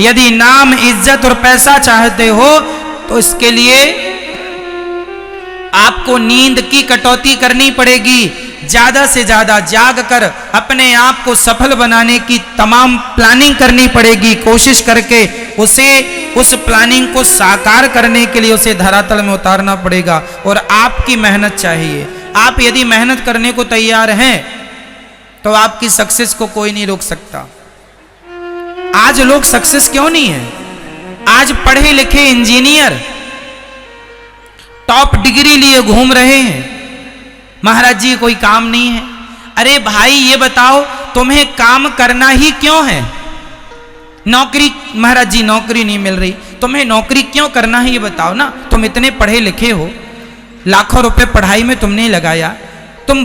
यदि नाम, इज्जत और पैसा चाहते हो तो इसके लिए आपको नींद की कटौती करनी पड़ेगी। ज्यादा से ज्यादा जाग कर अपने आप को सफल बनाने की तमाम प्लानिंग करनी पड़ेगी। कोशिश करके उस प्लानिंग को साकार करने के लिए उसे धरातल में उतारना पड़ेगा और आपकी मेहनत चाहिए। आप यदि मेहनत करने को तैयार हैं तो आपकी सक्सेस को कोई नहीं रोक सकता। आज लोग सक्सेस क्यों नहीं है? आज पढ़े लिखे इंजीनियर टॉप डिग्री लिए घूम रहे हैं, महाराज जी कोई काम नहीं है। अरे भाई ये बताओ तुम्हें काम करना ही क्यों है? नौकरी, महाराज जी नौकरी नहीं मिल रही, तुम्हें नौकरी क्यों करना है ये बताओ ना। तुम इतने पढ़े लिखे हो, लाखों रुपए पढ़ाई में तुमने लगाया, तुम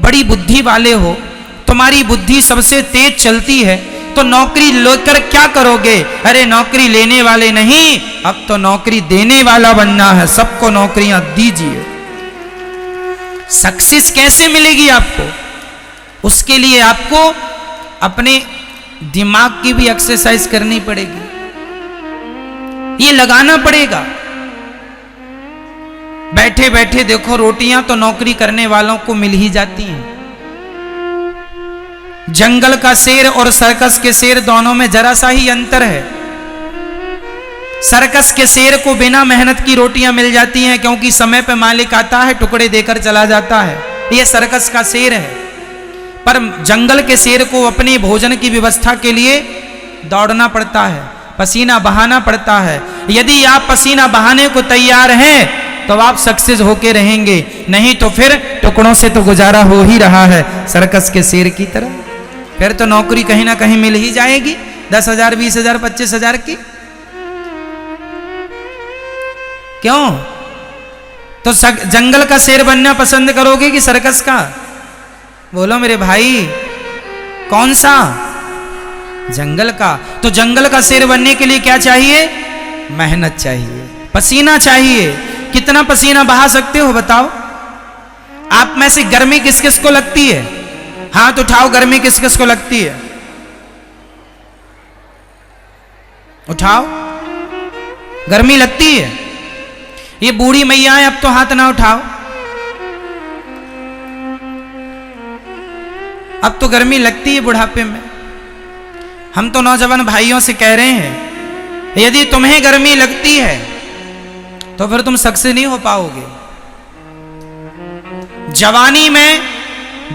बड़ी बुद्धि वाले हो, तुम्हारी बुद्धि सबसे तेज चलती है, तो नौकरी लेकर क्या करोगे? अरे नौकरी लेने वाले नहीं, अब तो नौकरी देने वाला बनना है। सबको नौकरियां दीजिए। सक्सेस कैसे मिलेगी आपको? उसके लिए आपको अपने दिमाग की भी एक्सरसाइज करनी पड़ेगी, ये लगाना पड़ेगा। बैठे बैठे देखो रोटियां तो नौकरी करने वालों को मिल ही जाती हैं। जंगल का शेर और सर्कस के शेर दोनों में जरा सा ही अंतर है। सर्कस के शेर को बिना मेहनत की रोटियां मिल जाती हैं क्योंकि समय पे मालिक आता है, टुकड़े देकर चला जाता है। यह सर्कस का शेर है। पर जंगल के शेर को अपने भोजन की व्यवस्था के लिए दौड़ना पड़ता है, पसीना बहाना पड़ता है। यदि आप पसीना बहाने को तैयार हैं तो आप सक्सेस होके रहेंगे, नहीं तो फिर टुकड़ों से तो गुजारा हो ही रहा है सर्कस के शेर की तरह। फिर तो नौकरी कहीं ना कहीं मिल ही जाएगी, 10,000, 20,000, 25,000 की। क्यों? तो जंगल का शेर बनना पसंद करोगे कि सर्कस का? बोलो मेरे भाई, कौन सा? जंगल का। तो जंगल का शेर बनने के लिए क्या चाहिए? मेहनत चाहिए, पसीना चाहिए। कितना पसीना बहा सकते हो बताओ? आप में से गर्मी किस किस को लगती है? हाथ उठाओ, गर्मी किस किस को लगती है? उठाओ। गर्मी लगती है? ये बूढ़ी मैया है, अब तो हाथ ना उठाओ। अब तो गर्मी लगती है बुढ़ापे में। हम तो नौजवान भाइयों से कह रहे हैं, यदि तुम्हें गर्मी लगती है तो फिर तुम सक्सेस नहीं हो पाओगे। जवानी में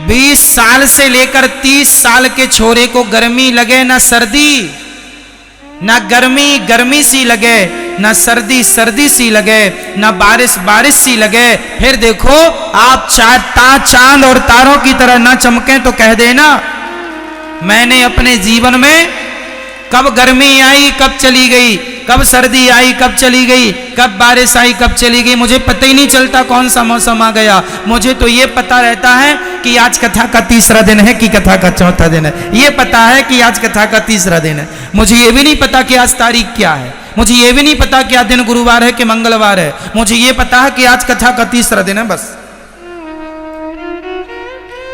20 साल से लेकर 30 साल के छोरे को गर्मी लगे ना सर्दी, ना गर्मी सी लगे, ना सर्दी सी लगे, ना बारिश सी लगे, फिर देखो आप चांद और तारों की तरह ना चमके तो कह देना मैंने अपने जीवन में कब गर्मी आई कब चली गई, कब सर्दी आई कब चली गई, कब बारिश आई कब चली गई, मुझे पता ही नहीं चलता कौन सा मौसम आ गया। मुझे तो ये पता रहता है कि आज कथा का तीसरा दिन है कि कथा का चौथा दिन है। ये पता है कि आज कथा का तीसरा दिन है। मुझे ये भी नहीं पता कि आज तारीख क्या है। मुझे ये भी नहीं पता कि आज दिन गुरुवार है कि मंगलवार है। मुझे ये पता है कि आज कथा का तीसरा दिन है बस।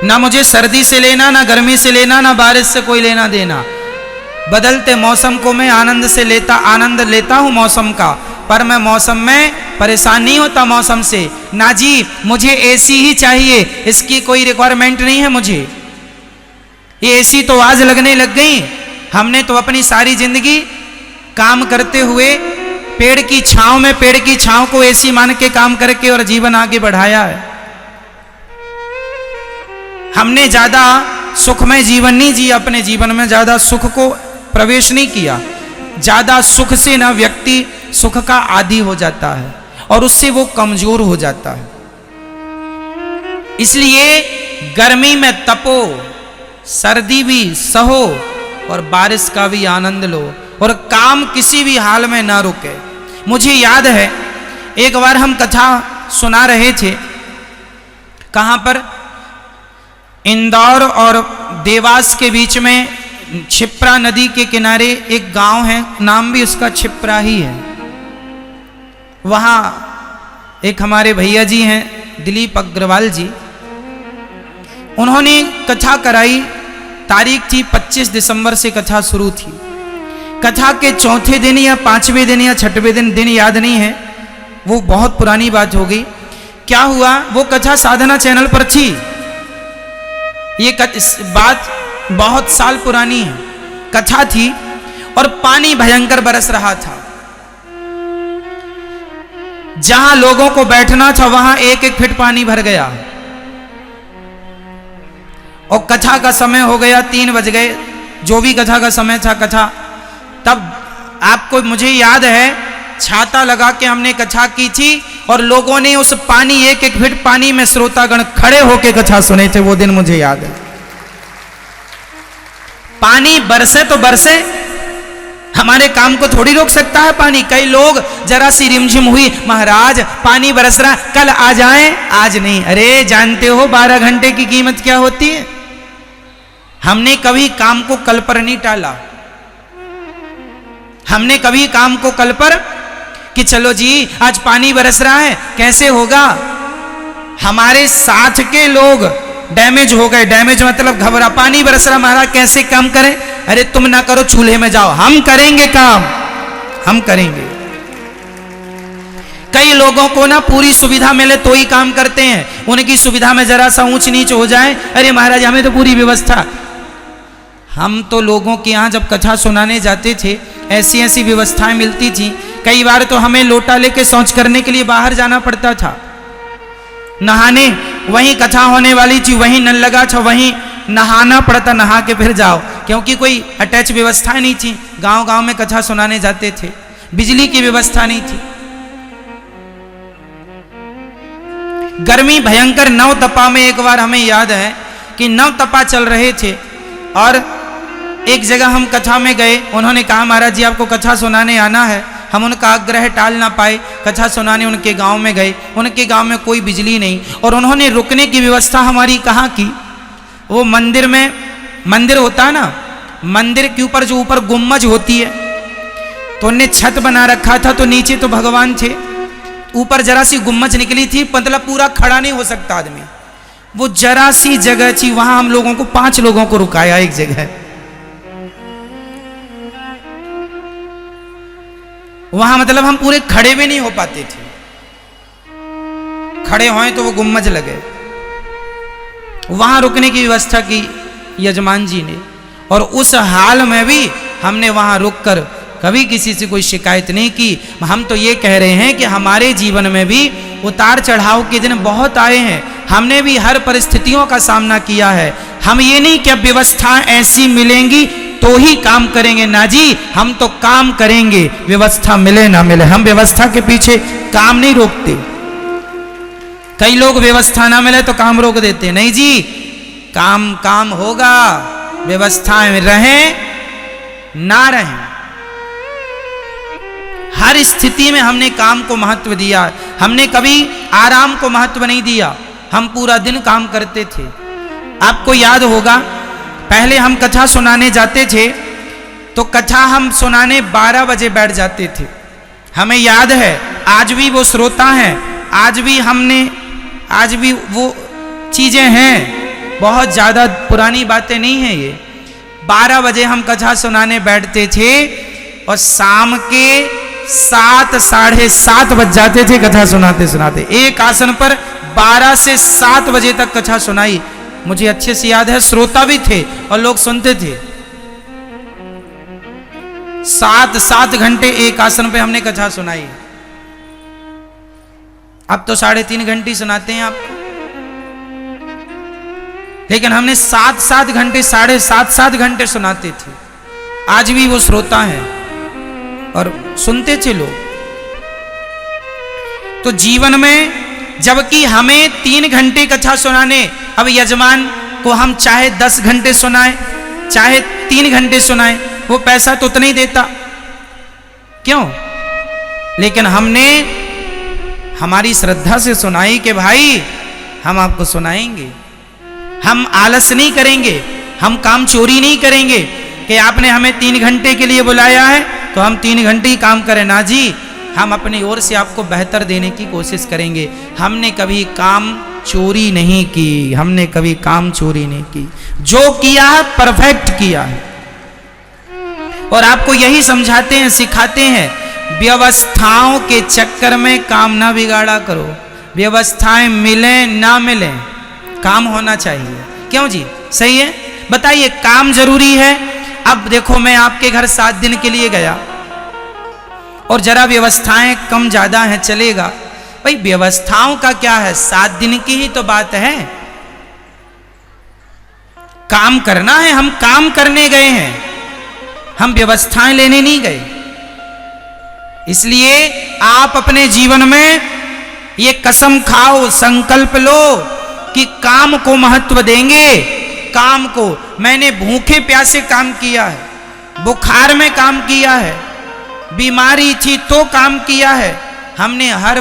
ना मुझे सर्दी से लेना, ना गर्मी से लेना, ना बारिश से कोई लेना देना। बदलते मौसम को मैं आनंद लेता हूं मौसम का, पर मैं मौसम में परेशान नहीं होता मौसम से। ना जी, मुझे एसी ही चाहिए, इसकी कोई रिक्वायरमेंट नहीं है मुझे। ये एसी तो आज लगने लग गई। हमने तो अपनी सारी जिंदगी काम करते हुए पेड़ की छांव को एसी मान के काम करके और जीवन आगे बढ़ाया है। हमने ज्यादा सुखमय जीवन नहीं जिया, अपने जीवन में ज्यादा सुख को प्रवेश नहीं किया। ज्यादा सुख से ना व्यक्ति सुख का आदी हो जाता है और उससे वो कमजोर हो जाता है। इसलिए गर्मी में तपो, सर्दी भी सहो और बारिश का भी आनंद लो और काम किसी भी हाल में ना रुके। मुझे याद है एक बार हम कथा सुना रहे थे, कहां पर? इंदौर और देवास के बीच में क्षिप्रा नदी के किनारे एक गांव है, नाम भी उसका क्षिप्रा ही है। वहां एक हमारे भैया जी हैं दिलीप अग्रवाल जी, उन्होंने कथा कराई। तारीख थी 25 दिसंबर से कथा शुरू थी। कथा के चौथे दिन या पांचवें दिन या छठवें दिन याद नहीं है, वो बहुत पुरानी बात हो गई। क्या हुआ, वो कथा साधना चैनल पर थी। ये बात बहुत साल पुरानी है। कथा थी और पानी भयंकर बरस रहा था। जहां लोगों को बैठना था वहां 1-1 फीट पानी भर गया। और कथा का समय हो गया, 3 बज गए, जो भी कथा का समय था कथा। तब आपको, मुझे याद है, छाता लगा के हमने कथा की थी और लोगों ने उस पानी 1-1 फीट पानी में श्रोतागण खड़े होके कथा सुने थे। वो दिन मुझे याद है। पानी बरसे तो बरसे, हमारे काम को थोड़ी रोक सकता है पानी। कई लोग जरा सी रिमझिम हुई, महाराज पानी बरस रहा, कल आ जाएं, आज नहीं। अरे जानते हो 12 घंटे की कीमत क्या होती है? हमने कभी काम को कल पर नहीं टाला। हमने कभी काम को कल पर कि चलो जी आज पानी बरस रहा है, कैसे होगा। हमारे साथ के लोग डैमेज हो गए। डैमेज मतलब घबरा, पानी बरस रहा महाराज कैसे काम करें। अरे तुम ना करो, चूल्हे में जाओ, हम करेंगे काम, हम करेंगे। कई लोगों को ना पूरी सुविधा मिले तो ही काम करते हैं। उनकी सुविधा में जरा सा ऊंच नीच हो जाए, अरे महाराज हमें तो पूरी व्यवस्था। हम तो लोगों के यहाँ जब कथा सुनाने जाते थे ऐसी ऐसी व्यवस्थाएं मिलती थी। कई बार तो हमें लोटा लेके शौच करने के लिए बाहर जाना पड़ता था। नहाने वहीं कथा होने वाली थी, वहीं नल लगा था, वहीं नहाना पड़ता, नहा के फिर जाओ, क्योंकि कोई अटैच व्यवस्था नहीं थी। गांव-गांव में कथा सुनाने जाते थे, बिजली की व्यवस्था नहीं थी। गर्मी भयंकर, 9 तपा में एक बार हमें याद है कि 9 तपा चल रहे थे और एक जगह हम कथा में गए। उन्होंने कहा महाराज जी आपको कथा सुनाने आना है। हम उनका आग्रह टाल ना पाए, कथा सुनाने उनके गांव में गए। उनके गांव में कोई बिजली नहीं और उन्होंने रुकने की व्यवस्था हमारी कहाँ की। वो मंदिर में, मंदिर होता है ना, मंदिर के ऊपर जो ऊपर गुम्मज होती है, तो उनने छत बना रखा था, तो नीचे तो भगवान थे, ऊपर जरा सी गुम्मज निकली थी, मतलब पूरा खड़ा नहीं हो सकता आदमी। वो जरा सी जगह थी, वहां हम लोगों को 5 लोगों को रुकाया एक जगह। वहां मतलब हम पूरे खड़े भी नहीं हो पाते थे, खड़े होए तो वो गुम्मज लगे। वहां रुकने की व्यवस्था की यजमान जी ने, और उस हाल में भी हमने वहां रुककर कभी किसी से कोई शिकायत नहीं की। हम तो ये कह रहे हैं कि हमारे जीवन में भी उतार चढ़ाव के दिन बहुत आए हैं। हमने भी हर परिस्थितियों का सामना किया है। हम ये नहीं कि व्यवस्था ऐसी मिलेंगी तो ही काम करेंगे, ना जी, हम तो काम करेंगे, व्यवस्था मिले ना मिले। हम व्यवस्था के पीछे काम नहीं रोकते। कई लोग व्यवस्था ना मिले तो काम रोक देते, नहीं जी, काम होगा, व्यवस्थाएं रहें ना रहें, हर स्थिति में हमने काम को महत्व दिया। हमने कभी आराम को महत्व नहीं दिया, हम पूरा दिन काम करते थे। आपको याद होगा पहले हम कथा सुनाने जाते थे तो कथा हम सुनाने 12 बजे बैठ जाते थे। हमें याद है, आज भी वो श्रोता हैं, आज भी वो चीजें हैं, बहुत ज्यादा पुरानी बातें नहीं हैं ये। 12 बजे हम कथा सुनाने बैठते थे और शाम के 7 साढ़े 7 बज जाते थे कथा सुनाते सुनाते। एक आसन पर 12 से 7 बजे तक कथा सुनाई। मुझे अच्छे से याद है, श्रोता भी थे और लोग सुनते थे। 7 घंटे एक आसन पे हमने कथा सुनाई। अब तो 3.5 घंटे सुनाते हैं आप, लेकिन हमने 7 घंटे, 7.5 घंटे सुनाते थे। आज भी वो श्रोता हैं और सुनते थे लोग। तो जीवन में जबकि हमें 3 घंटे कथा सुनाने, अब यजमान को हम चाहे 10 घंटे सुनाए, चाहे 3 घंटे सुनाए, वो पैसा तो उतना ही देता, क्यों? लेकिन हमने हमारी श्रद्धा से सुनाई कि भाई हम आपको सुनाएंगे, हम आलस नहीं करेंगे, हम काम चोरी नहीं करेंगे कि आपने हमें 3 घंटे के लिए बुलाया है तो हम 3 घंटे ही काम करें। ना जी, हम अपनी ओर से आपको बेहतर देने की कोशिश करेंगे। हमने कभी काम चोरी नहीं की, हमने कभी काम चोरी नहीं की। जो किया है परफेक्ट किया है। और आपको यही समझाते हैं, सिखाते हैं, व्यवस्थाओं के चक्कर में काम ना बिगाड़ा करो। व्यवस्थाएं मिले ना मिले, काम होना चाहिए। क्यों जी, सही है? बताइए, काम जरूरी है। अब देखो, मैं आपके घर 7 दिन के लिए गया और जरा व्यवस्थाएं कम ज्यादा हैं, चलेगा? भाई व्यवस्थाओं का क्या है, 7 दिन की ही तो बात है। काम करना है, हम काम करने गए हैं, हम व्यवस्थाएं लेने नहीं गए। इसलिए आप अपने जीवन में ये कसम खाओ, संकल्प लो कि काम को महत्व देंगे। काम को, मैंने भूखे प्यासे काम किया है, बुखार में काम किया है, बीमारी थी तो काम किया है। हमने हर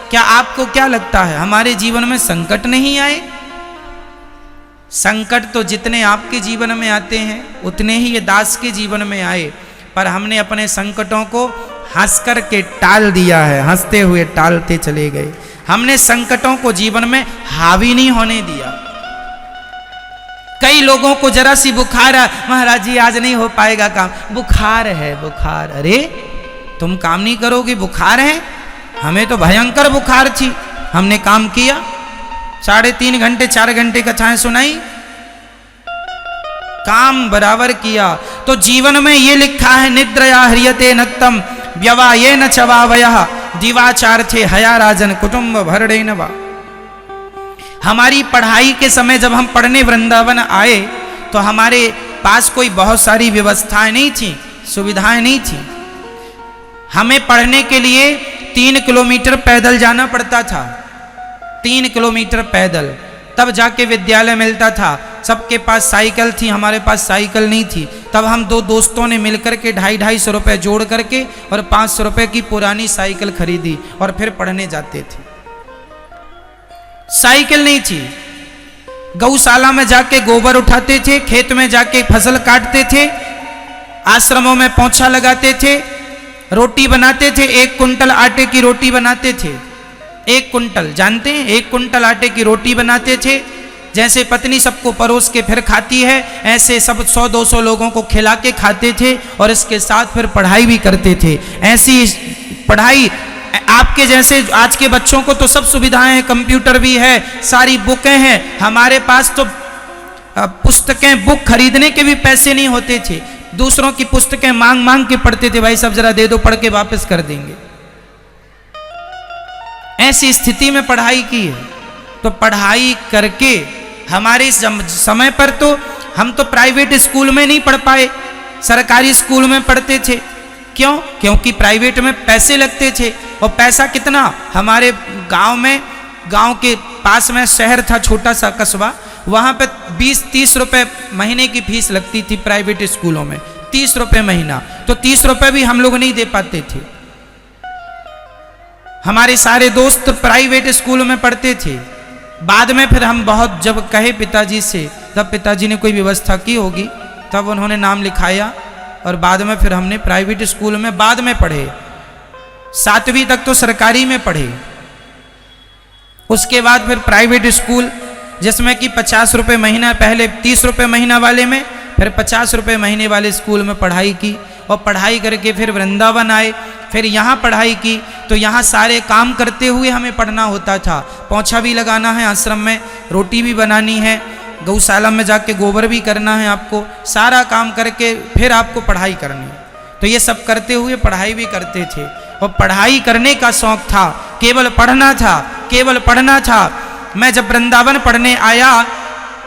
क्या आपको क्या लगता है हमारे जीवन में संकट नहीं आए? संकट तो जितने आपके जीवन में आते हैं उतने ही ये दास के जीवन में आए, पर हमने अपने संकटों को हंस कर के टाल दिया है, हंसते हुए टालते चले गए। हमने संकटों को जीवन में हावी नहीं होने दिया। कई लोगों को जरा सी बुखार, महाराज जी आज नहीं हो पाएगा काम, बुखार है, बुखार। अरे तुम काम नहीं करोगे, बुखार है? हमें तो भयंकर बुखार थी, हमने काम किया, 3.5 घंटे 4 घंटे कथाएं सुनाई, काम बराबर किया। तो जीवन में ये लिखा है, निद्रया ह्रियते नक्तम व्यवाये न चवावयः दिवाचार थे हया राजन कुटुंब भरड़े नवा। हमारी पढ़ाई के समय जब हम पढ़ने वृंदावन आए तो हमारे पास कोई बहुत सारी व्यवस्थाएं नहीं थी, सुविधाएं नहीं थी। हमें पढ़ने के लिए 3 किलोमीटर पैदल जाना पड़ता था, 3 किलोमीटर पैदल, तब जाके विद्यालय मिलता था। सबके पास साइकिल थी, हमारे पास साइकिल नहीं थी। तब हम 2 दोस्तों ने मिलकर के 250-250 रुपये जोड़ करके और 500 रुपये की पुरानी साइकिल खरीदी और फिर पढ़ने जाते थे। साइकिल नहीं थी, गौशाला में जाके गोबर उठाते थे, खेत में जाके फसल काटते थे, आश्रमों में पोंछा लगाते थे, रोटी बनाते थे, 1 कुंटल आटे की रोटी बनाते थे। 1 कुंटल, जानते हैं? 1 कुंटल आटे की रोटी बनाते थे। जैसे पत्नी सबको परोस के फिर खाती है, ऐसे सब 100-200 लोगों को खिला के खाते थे और इसके साथ फिर पढ़ाई भी करते थे। ऐसी पढ़ाई, आपके जैसे आज के बच्चों को तो सब सुविधाएं हैं, कंप्यूटर भी है, सारी बुकें हैं। हमारे पास तो पुस्तकें, बुक खरीदने के भी पैसे नहीं होते थे, दूसरों की पुस्तकें मांग मांग के पढ़ते थे। भाई सब जरा दे दो, पढ़ के वापस कर देंगे। ऐसी स्थिति में पढ़ाई की है। तो पढ़ाई करके हमारे समय पर तो हम तो प्राइवेट स्कूल में नहीं पढ़ पाए, सरकारी स्कूल में पढ़ते थे। क्यों? क्योंकि प्राइवेट में पैसे लगते थे। और पैसा कितना? हमारे गांव में, गांव के पास में शहर था, छोटा सा कस्बा, वहां पे 20-30 रुपए महीने की फीस लगती थी प्राइवेट स्कूलों में, 30 रुपए महीना। तो 30 रुपए भी हम लोग नहीं दे पाते थे। हमारे सारे दोस्त प्राइवेट स्कूल में पढ़ते थे। बाद में फिर हम बहुत जब कहे पिताजी से, तब पिताजी ने कोई व्यवस्था की होगी, तब उन्होंने नाम लिखाया और बाद में फिर हमने प्राइवेट स्कूल में बाद में पढ़े। 7वीं तक तो सरकारी में पढ़े, उसके बाद फिर प्राइवेट स्कूल जिसमें कि 50 रुपये महीना, पहले 30 रुपये महीना वाले में, फिर 50 रुपये महीने वाले स्कूल में पढ़ाई की। और पढ़ाई करके फिर वृंदावन आए, फिर यहाँ पढ़ाई की। तो यहाँ सारे काम करते हुए हमें पढ़ना होता था। पोंछा भी लगाना है आश्रम में, रोटी भी बनानी है, गौशाला में जाके गोबर भी करना है आपको, सारा काम करके फिर आपको पढ़ाई करनी है। तो ये सब करते हुए पढ़ाई भी करते थे। और पढ़ाई करने का शौक़ था, केवल पढ़ना था, केवल पढ़ना था। मैं जब वृंदावन पढ़ने आया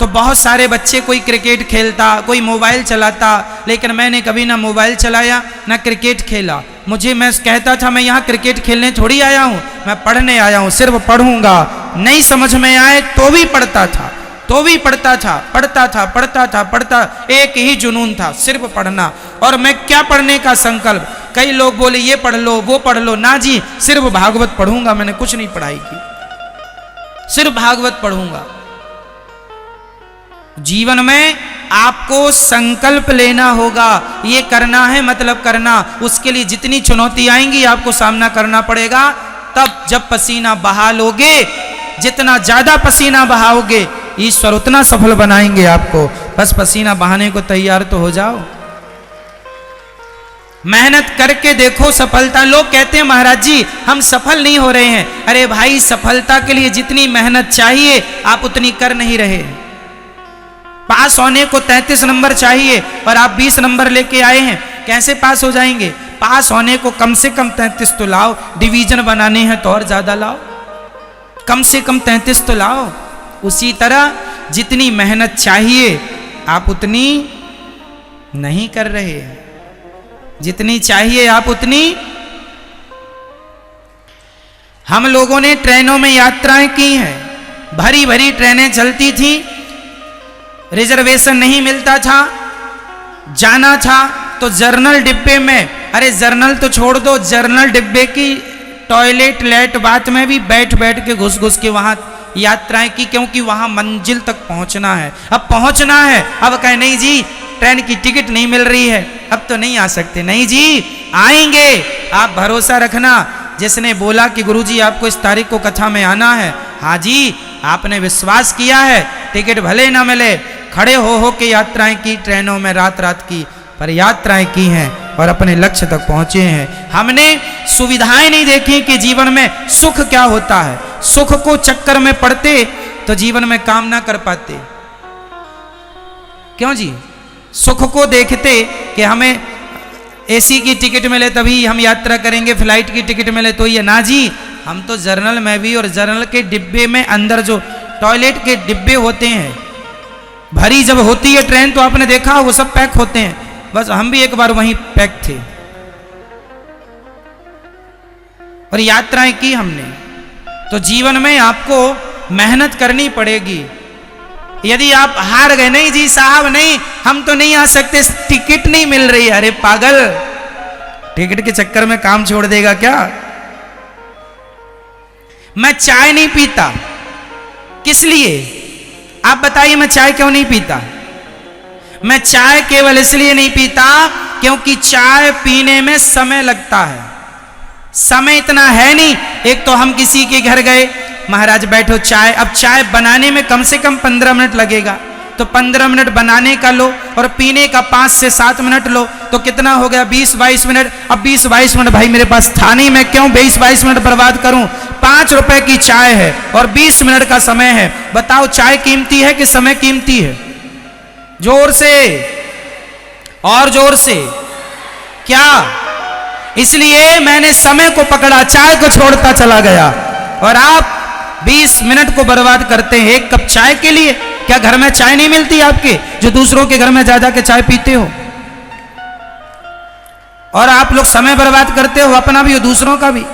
तो बहुत सारे बच्चे, कोई क्रिकेट खेलता, कोई मोबाइल चलाता, लेकिन मैंने कभी ना मोबाइल चलाया ना क्रिकेट खेला। मैं कहता था मैं यहाँ क्रिकेट खेलने थोड़ी आया हूँ, मैं पढ़ने आया हूँ, सिर्फ पढ़ूंगा। नहीं समझ में आए तो भी पढ़ता था, तो भी पढ़ता था, पढ़ता था, पढ़ता था, पढ़ता। एक ही जुनून था, सिर्फ पढ़ना। और मैं क्या पढ़ने का संकल्प। कई लोग बोले ये पढ़ लो, वो पढ़ लो, ना जी, सिर्फ भागवत पढ़ूंगा। मैंने कुछ नहीं पढ़ाई की, सिर्फ भागवत पढ़ूंगा। जीवन में आपको संकल्प लेना होगा, ये करना है मतलब करना। उसके लिए जितनी चुनौती आएंगी आपको सामना करना पड़ेगा। तब जब पसीना बहा लोगे, जितना ज्यादा पसीना बहाओगे, ईश्वर उतना सफल बनाएंगे आपको। बस पसीना बहाने को तैयार तो हो जाओ। मेहनत करके देखो सफलता। लोग कहते हैं महाराज जी हम सफल नहीं हो रहे हैं। अरे भाई, सफलता के लिए जितनी मेहनत चाहिए आप उतनी कर नहीं रहे। पास होने को 33 नंबर चाहिए और आप 20 नंबर लेके आए हैं, कैसे पास हो जाएंगे? पास होने को कम से कम 33 तो लाओ। डिवीजन बनाने हैं तो और ज्यादा लाओ, कम से कम 33 तो लाओ। उसी तरह जितनी मेहनत चाहिए आप उतनी नहीं कर रहे। जितनी चाहिए आप उतनी। हम लोगों ने ट्रेनों में यात्राएं की हैं, भरी भरी ट्रेनें चलती थी, रिजर्वेशन नहीं मिलता था, जाना था तो जर्नल डिब्बे में, अरे जर्नल तो छोड़ दो, जर्नल डिब्बे की टॉयलेट लेट बात में भी बैठ बैठ के घुस घुस के वहां यात्राएं की, क्योंकि वहां मंजिल तक पहुंचना है। अब पहुंचना है, अब कहे नहीं जी ट्रेन की टिकट नहीं मिल रही है, अब तो नहीं आ सकते। नहीं जी आएंगे, आप भरोसा रखना। जिसने बोला कि गुरुजी आपको इस तारीख को कथा में आना है, हाँ जी आपने विश्वास किया है, टिकट भले ना मिले, खड़े हो के यात्राएं की ट्रेनों में, रात रात की, पर यात्राएं की हैं और अपने लक्ष्य तक पहुंचे हैं। हमने सुविधाएं नहीं देखी कि जीवन में सुख क्या होता है। सुख को चक्कर में पड़ते तो जीवन में काम ना कर पाते। क्यों जी? सुख को देखते कि हमें एसी की टिकट मिले तभी हम यात्रा करेंगे, फ्लाइट की टिकट मिले तो ये, ना जी हम तो जर्नल में भी, और जर्नल के डिब्बे में अंदर जो टॉयलेट के डिब्बे होते हैं, भरी जब होती है ट्रेन तो आपने देखा वो सब पैक होते हैं, बस हम भी एक बार वहीं पैक थे और यात्राएं की हमने। तो जीवन में आपको मेहनत करनी पड़ेगी। यदि आप हार गए, नहीं जी साहब नहीं हम तो नहीं आ सकते, टिकट नहीं मिल रही, अरे पागल, टिकट के चक्कर में काम छोड़ देगा क्या? मैं चाय नहीं पीता, किस लिए आप बताइए? मैं चाय क्यों नहीं पीता? मैं चाय केवल इसलिए नहीं पीता क्योंकि चाय पीने में समय लगता है। समय इतना है नहीं। एक तो हम किसी के घर गए, महाराज बैठो चाय, अब चाय बनाने में कम से कम 15 मिनट लगेगा, तो 15 मिनट बनाने का लो और पीने का 5 से 7 मिनट लो, तो कितना हो गया? 20-22 मिनट। अब 20-22 मिनट भाई मेरे पास था नहीं, मैं क्यों 20-22 मिनट बर्बाद करूं? 5 रुपए की चाय है और 20 मिनट का समय है। बताओ चाय कीमती है कि समय कीमती है? जोर से और जोर से, क्या? इसलिए मैंने समय को पकड़ा, चाय को छोड़ता चला गया। और आप 20 मिनट को बर्बाद करते हैं एक कप चाय के लिए। क्या घर में चाय नहीं मिलती आपके, जो दूसरों के घर में जा जा के चाय पीते हो? और आप लोग समय बर्बाद करते हो, अपना भी और दूसरों का भी।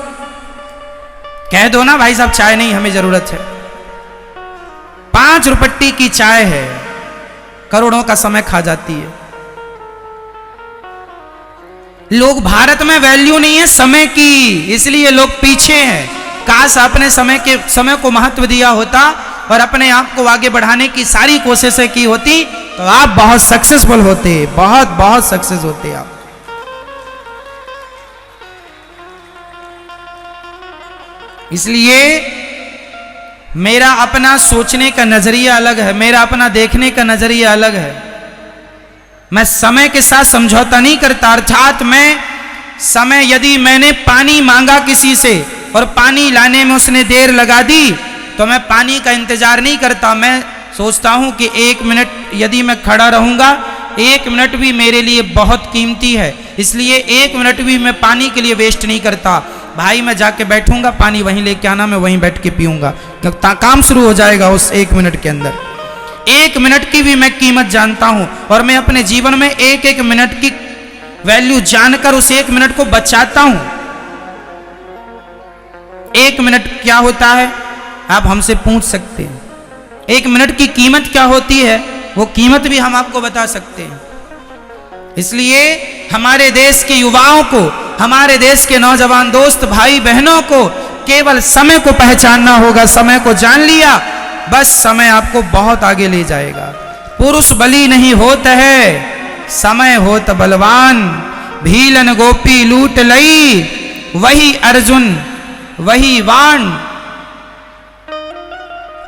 कह दो ना भाई साहब चाय नहीं, हमें जरूरत है। 5 रुपट्टी की चाय है, करोड़ों का समय खा जाती है। लोग, भारत में वैल्यू नहीं है समय की, इसलिए लोग पीछे हैं। काश आपने समय को महत्व दिया होता और अपने आप को आगे बढ़ाने की सारी कोशिशें की होती तो आप बहुत सक्सेसफुल होते, बहुत बहुत सक्सेस होते आप। इसलिए मेरा अपना सोचने का नजरिया अलग है, मेरा अपना देखने का नजरिया अलग है। मैं समय के साथ समझौता नहीं करता। अर्थात मैं समय, यदि मैंने पानी मांगा किसी से और पानी लाने में उसने देर लगा दी तो मैं पानी का इंतजार नहीं करता। मैं सोचता हूं कि 1 मिनट यदि मैं खड़ा रहूंगा, 1 मिनट भी मेरे लिए बहुत कीमती है, इसलिए 1 मिनट भी मैं पानी के लिए वेस्ट नहीं करता। भाई मैं जाके बैठूंगा, पानी वहीं लेके आना, मैं वहीं बैठ के पीऊंगा, काम शुरू हो जाएगा उस 1 मिनट के अंदर। 1 मिनट की भी मैं कीमत जानता हूं और मैं अपने जीवन में 1-1 मिनट की वैल्यू जानकर उस 1 मिनट को बचाता हूं। 1 मिनट क्या होता है आप हमसे पूछ सकते हैं। 1 मिनट की कीमत क्या होती है वो कीमत भी हम आपको बता सकते हैं। इसलिए हमारे देश के युवाओं को, हमारे देश के नौजवान दोस्त भाई बहनों को केवल समय को पहचानना होगा। समय को जान लिया बस समय आपको बहुत आगे ले जाएगा। पुरुष बली नहीं होत है, समय होत बलवान। भीलन गोपी लूट लई, वही अर्जुन वही वाण।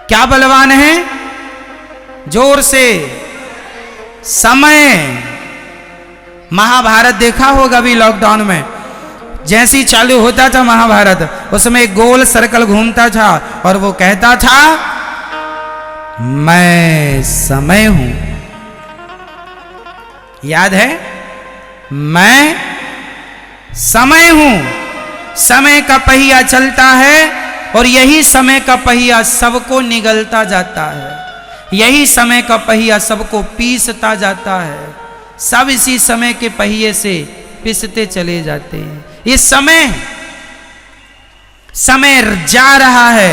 क्या बलवान है? जोर से, समय। महाभारत देखा होगा अभी लॉकडाउन में, जैसी चालू होता था महाभारत, उसमें गोल सर्कल घूमता था और वो कहता था मैं समय हूं। याद है? मैं समय हूं। समय का पहिया चलता है और यही समय का पहिया सबको निगलता जाता है, यही समय का पहिया सबको पीसता जाता है। सब इसी समय के पहिए से पिसते चले जाते हैं। ये समय जा रहा है,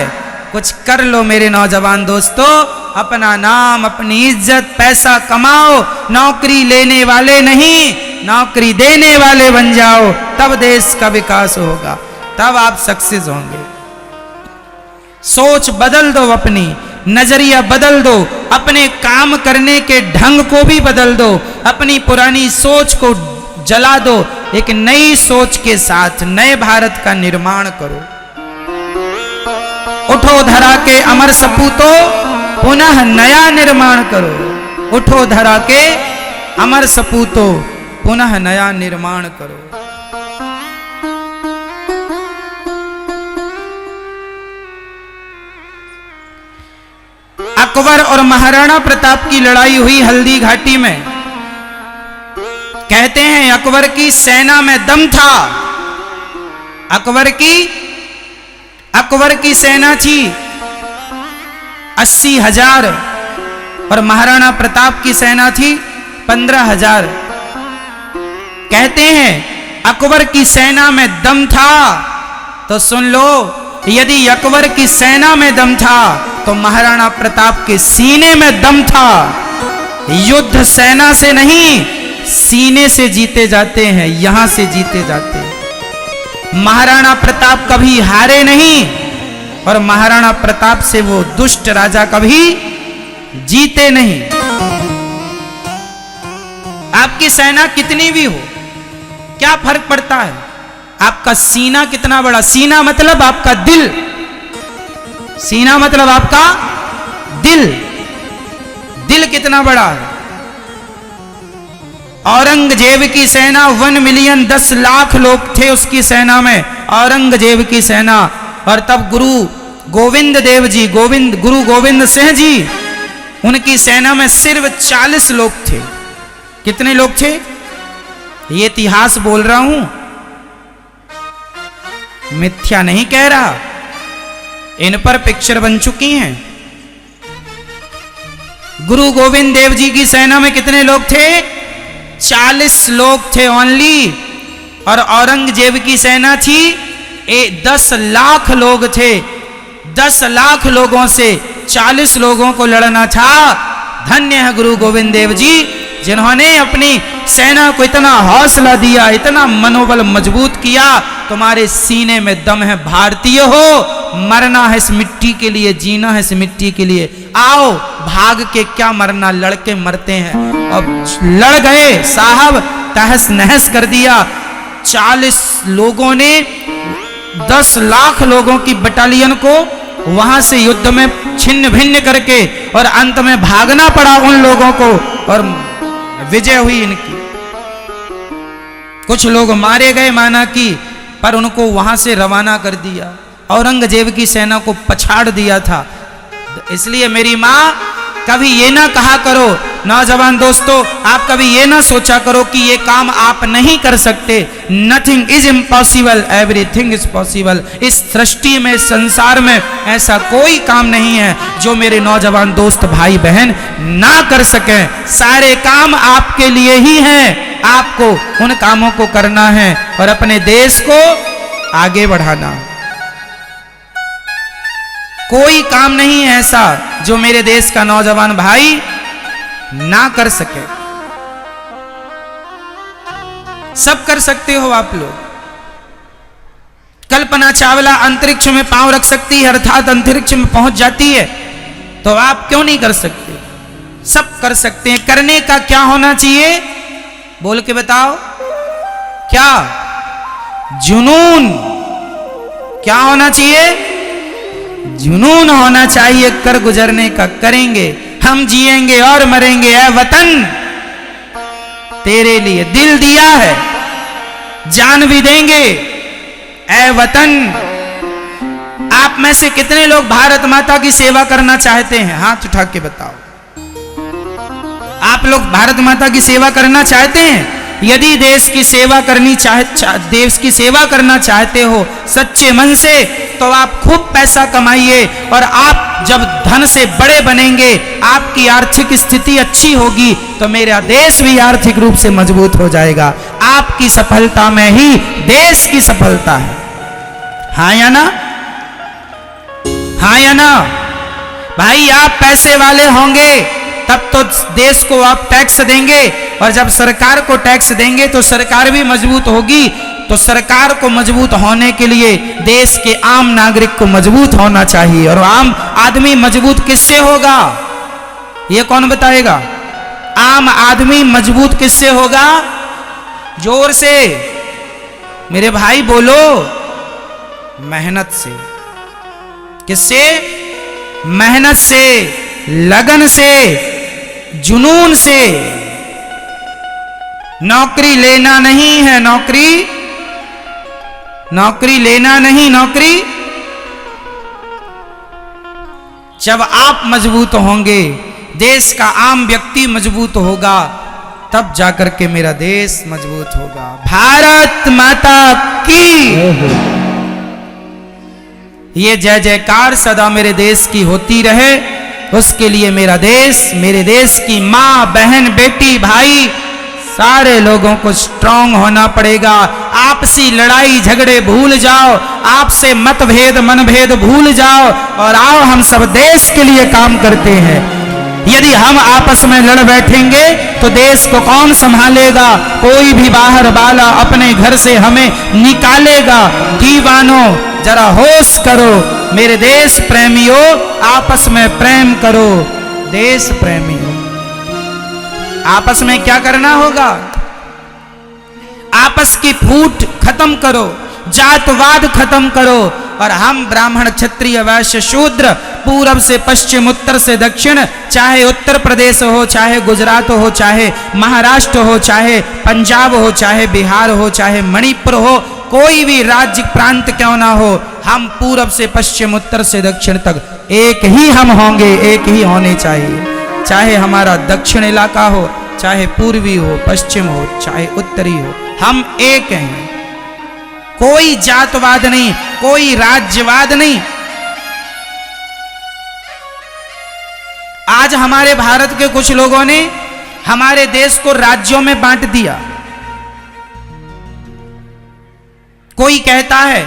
कुछ कर लो मेरे नौजवान दोस्तों, अपना नाम, अपनी इज्जत, पैसा कमाओ। नौकरी लेने वाले नहीं, नौकरी देने वाले बन जाओ, तब देश का विकास होगा, तब आप सक्सेस होंगे। सोच बदल दो, अपनी नजरिया बदल दो, अपने काम करने के ढंग को भी बदल दो, अपनी पुरानी सोच को जला दो, एक नई सोच के साथ नए भारत का निर्माण करो। उठो धरा के अमर सपूतों, पुनः नया निर्माण करो। उठो धरा के अमर सपूतों, पुनः नया निर्माण करो। अकबर और महाराणा प्रताप की लड़ाई हुई हल्दी घाटी में। कहते हैं अकबर की सेना में दम था। अकबर की सेना थी 80,000 और महाराणा प्रताप की सेना थी 15,000। कहते हैं अकबर की सेना में दम था, तो सुन लो, यदि अकबर की सेना में दम था तो महाराणा प्रताप के सीने में दम था। युद्ध सेना से नहीं, सीने से जीते जाते हैं, यहां से जीते जाते हैं। महाराणा प्रताप कभी हारे नहीं और महाराणा प्रताप से वो दुष्ट राजा कभी जीते नहीं। आपकी सेना कितनी भी हो, क्या फर्क पड़ता है? आपका सीना कितना बड़ा, सीना मतलब आपका दिल, सीना मतलब आपका दिल, दिल कितना बड़ा है। औरंगजेब की सेना 1 मिलियन 10 लाख लोग थे उसकी सेना में, औरंगजेब की सेना। और तब गुरु गोविंद देव जी, गुरु गोविंद सिंह जी, उनकी सेना में सिर्फ 40 लोग थे। कितने लोग थे? ये इतिहास बोल रहा हूं, मिथ्या नहीं कह रहा, इन पर पिक्चर बन चुकी हैं। गुरु गोविंद देव जी की सेना में कितने लोग थे? 40 लोग थे ओनली। और औरंगजेब की सेना थी 10 लाख लोग थे। 10 लाख लोगों से 40 लोगों को लड़ना था। धन्य है गुरु गोविंद देव जी, जिन्होंने अपनी सेना को इतना हौसला दिया, इतना मनोबल मजबूत किया। तुम्हारे सीने में दम है, भारतीय हो, मरना है इस मिट्टी के लिए, जीना है इस मिट्टी के लिए। आओ, भाग के क्या मरना, लड़के मरते हैं। अब लड़ गए साहब, तहस नहस कर दिया। 40 लोगों ने 10 लाख लोगों की बटालियन को वहां से युद्ध में छिन्न भिन्न करके, और अंत में भागना पड़ा उन लोगों को और विजय हुई इनकी। कुछ लोग मारे गए माना कि, पर उनको वहां से रवाना कर दिया। औरंगजेब की सेना को पछाड़ दिया था। इसलिए मेरी मां, कभी ये ना कहा करो, नौजवान दोस्तों, आप कभी ये ना सोचा करो कि ये काम आप नहीं कर सकते। Nothing is impossible, everything is possible. इस सृष्टि में, संसार में ऐसा कोई काम नहीं है जो मेरे नौजवान दोस्त भाई बहन ना कर सके। सारे काम आपके लिए ही हैं। आपको उन कामों को करना है और अपने देश को आगे बढ़ाना। कोई काम नहीं है ऐसा जो मेरे देश का नौजवान भाई ना कर सके। सब कर सकते हो आप लोग। कल्पना चावला अंतरिक्ष में पांव रख सकती है, अर्थात अंतरिक्ष में पहुंच जाती है, तो आप क्यों नहीं कर सकते? सब कर सकते हैं। करने का क्या होना चाहिए? बोल के बताओ, क्या? जुनून। क्या होना चाहिए? जुनून होना चाहिए। कर गुजरने का करेंगे, हम जिएंगे और मरेंगे ऐ वतन। तेरे लिए दिल दिया है, जान भी देंगे। ऐ वतन, आप में से कितने लोग भारत माता की सेवा करना चाहते हैं? हाथ उठा के बताओ। आप लोग भारत माता की सेवा करना चाहते हैं? यदि देश की सेवा करना चाहते हो सच्चे मन से, तो आप खूब पैसा कमाइए, और आप जब धन से बड़े बनेंगे, आपकी आर्थिक स्थिति अच्छी होगी, तो मेरा देश भी आर्थिक रूप से मजबूत हो जाएगा। आपकी सफलता में ही देश की सफलता है। हाँ या ना? हाँ या ना? भाई, आप पैसे वाले होंगे तब तो देश को आप टैक्स देंगे, और जब सरकार को टैक्स देंगे तो सरकार भी मजबूत होगी। तो सरकार को मजबूत होने के लिए देश के आम नागरिक को मजबूत होना चाहिए। और आम आदमी मजबूत किससे होगा? ये कौन बताएगा? आम आदमी मजबूत किससे होगा? जोर से मेरे भाई बोलो। मेहनत से। किससे? मेहनत से, लगन से, जुनून से। नौकरी लेना नहीं है, नौकरी लेना नहीं, नौकरी। जब आप मजबूत होंगे, देश का आम व्यक्ति मजबूत होगा, तब जाकर के मेरा देश मजबूत होगा। भारत माता की ये जय जयकार सदा मेरे देश की होती रहे। उसके लिए मेरा देश, मेरे देश की माँ, बहन, बेटी, भाई, सारे लोगों को स्ट्रांग होना पड़ेगा। आपसी लड़ाई झगड़े भूल जाओ, आपसे मतभेद मनभेद भूल जाओ, और आओ हम सब देश के लिए काम करते हैं। यदि हम आपस में लड़ बैठेंगे तो देश को कौन संभालेगा? कोई भी बाहर वाला अपने घर से हमें निकालेगा। दीवानों, जरा होश करो। मेरे देश प्रेमियों, आपस में प्रेम करो। देश प्रेमियों, आपस में क्या करना होगा? आपस की फूट खत्म करो, जातवाद खत्म करो, और हम ब्राह्मण, क्षत्रिय, वैश्य, शूद्र, पूरब से पश्चिम, उत्तर से दक्षिण, चाहे उत्तर प्रदेश हो, चाहे गुजरात हो, चाहे महाराष्ट्र हो, चाहे पंजाब हो, चाहे बिहार हो, चाहे मणिपुर हो, कोई भी राज्य प्रांत क्यों ना हो, हम पूरब से पश्चिम, उत्तर से दक्षिण तक एक ही हम होंगे, एक ही होने चाहिए। चाहे हमारा दक्षिण इलाका हो, चाहे पूर्वी हो, पश्चिम हो, चाहे उत्तरी हो, हम एक हैं। कोई जातवाद नहीं, कोई राज्यवाद नहीं। आज हमारे भारत के कुछ लोगों ने हमारे देश को राज्यों में बांट दिया। कोई कहता है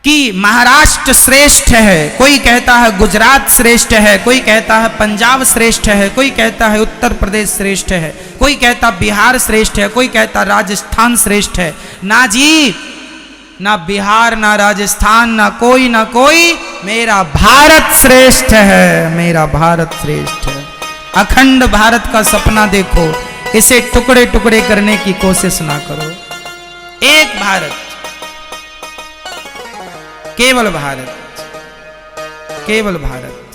कि महाराष्ट्र श्रेष्ठ है, कोई कहता है गुजरात श्रेष्ठ है, कोई कहता है पंजाब श्रेष्ठ है, कोई कहता है उत्तर प्रदेश श्रेष्ठ है, कोई कहता बिहार श्रेष्ठ है, कोई कहता राजस्थान श्रेष्ठ है। ना जी, ना बिहार, ना राजस्थान, ना कोई, मेरा भारत श्रेष्ठ है, मेरा भारत श्रेष्ठ है। अखंड भारत का सपना देखो, इसे टुकड़े टुकड़े करने की कोशिश ना करो। एक भारत, केवल भारत, केवल भारत।